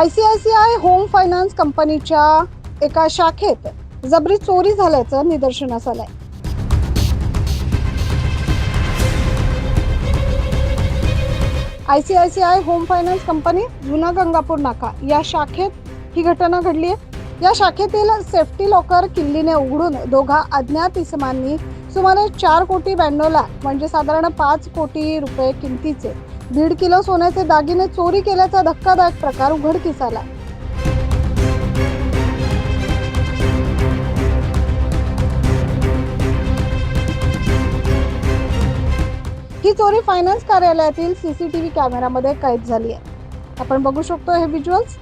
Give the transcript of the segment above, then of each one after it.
ICICI home finance कंपनीच्या एका शाखेत जबरी चोरी झाल्याचं निदर्शनास आलंय। ICICI होम फायनान्स कंपनी जुना गंगापूर नाका या शाखेत ही घटना घडली आहे। या शाखेतील सेफ्टी लॉकर किल्लीने उघडून दोघा अज्ञात इसमांनी सुमारे 4,92 लाख म्हणजे साधारण 5 कोटी रुपये किमतीचे 1.5 किलो सोन्याचे दागिने चोरी केल्याचा धक्कादायक प्रकार उघडकीस आला। ही चोरी फायनान्स कार्यालयातील CCTV कॅमेरामध्ये कैद झाली आहे। आपण बघू शकतो हे व्हिज्युअल्स।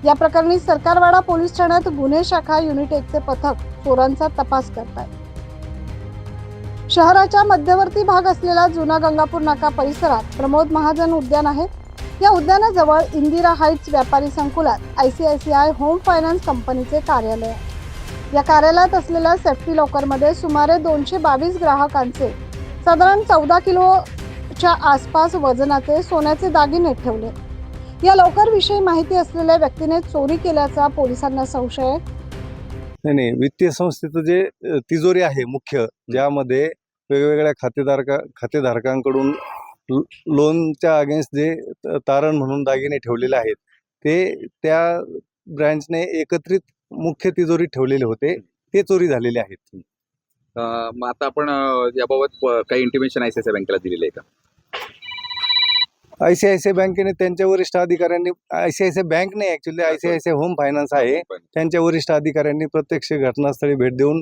या प्रकरणी सरकारवाडा पोलीस ठाण्यात गुन्हे शाखा युनिट 1 चे पथक चोरांचा तपास करत आहे। शहराच्या मध्यवर्ती भाग असलेला जुना गंगापूर नाका परिसरात प्रमोद महाजन उद्यान आहे। या उद्यानाजवळ इंदिरा हाइट्स व्यापारी संकुलात ICICI होम फायनान्स कंपनीचे कार्यालय आहे। या कार्यालयात असलेल्या सेफ्टी लॉकरमध्ये सुमारे 222 ग्राहकांचे साधारण 14 किलोच्या आसपास वजनाचे सोन्याचे दागिने ठेवले। या लॉकर विषयी माहिती असलेल्या व्यक्तीने चोरी केल्याचा पोलिसांना संशय आहे। नाही, वित्तीय संस्थेचं जे तिजोरी आहे मुख्य, ज्यामध्ये वेगवेगळ्या खातेधारकांकडून लोनच्या अगेन्स्ट जे तारण म्हणून दागिने ठेवलेले आहेत, ते त्या ब्रँचने एकत्रित मुख्य तिजोरीत ठेवलेले होते, ते चोरी झालेले आहेत। मग आता आपण याबाबत काही इंटिमेशन ICICI बँकेला दिलेलं आहे का? ICICI बँकेने त्यांच्या वरिष्ठ अधिकाऱ्यांनी, ICICI बँक नाही ऍक्च्युली, ICICI होम फायनान्स आहे, त्यांच्या वरिष्ठ अधिकाऱ्यांनी प्रत्यक्ष घटनास्थळी भेट देऊन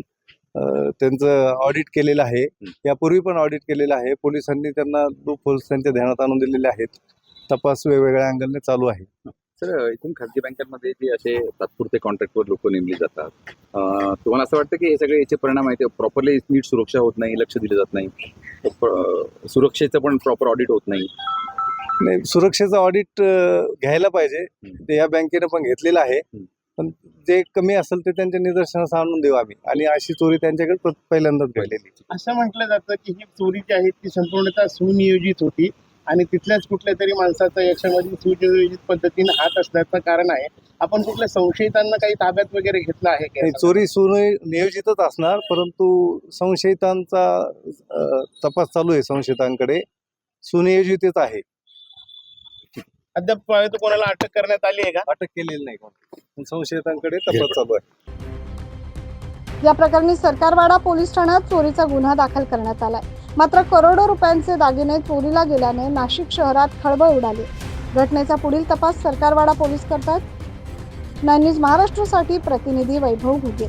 त्यांचं ऑडिट केलेलं आहे। यापूर्वी पण ऑडिट केलेलं आहे। पोलिसांनी त्यांना लूप होल्स त्यांच्या ध्यानात आणून दिलेले आहेत। तपास वेगवेगळ्या अँगलने चालू आहे। सर, इथून खाजगी बँकांमध्ये जे असे तात्पुरते कॉन्ट्रॅक्टवर लोक नेमली जातात, तुम्हाला असं वाटतं की हे सगळे याचे परिणाम आहेत, प्रॉपरली नीट सुरक्षा होत नाही, लक्ष दिलं जात नाही, सुरक्षेचं पण प्रॉपर ऑडिट होत नाही? नाही, सुरक्षेचं ऑडिट घ्यायला पाहिजे, ते या बँकेने पण घेतलेलं आहे, पण जे कमी असेल ते त्यांच्या निदर्शनास आणून देऊ आम्ही। आणि अशी चोरी त्यांच्याकडे पहिल्यांदाच घडलेली। असं म्हटलं जातं की ही चोरी जी आहे ती संपूर्णतः सुनियोजित होती आणि तिथल्याच कुठल्या तरी माणसाचा याच्यामध्ये सुनियोजित पद्धतीने हात असण्याचं कारण आहे। आपण कुठल्या संशयितांना काही ताब्यात वगैरे घेतलं आहे का? चोरी सुनियोजितच असणार, परंतु संशयितांचा तपास चालू आहे। संशयितांकडे सुनियोजितच आहे। अद्याप कोणाला अटक करण्यात आली आहे का? अटक केलेली नाही, पण संशयितांकडे तपास चालू आहे। या प्रकरणी सरकारवाडा पोलीस ठाण्यात चोरीचा गुन्हा दाखल करण्यात आलाय। मात्र करोडो रुपयांचे दागिने चोरीला गेल्याने नाशिक शहरात खळबळ उडाली। घटनेचा पुढील तपास सरकारवाडा पोलीस करतात। 9 न्यूज महाराष्ट्रासाठी प्रतिनिधी वैभव घुगे।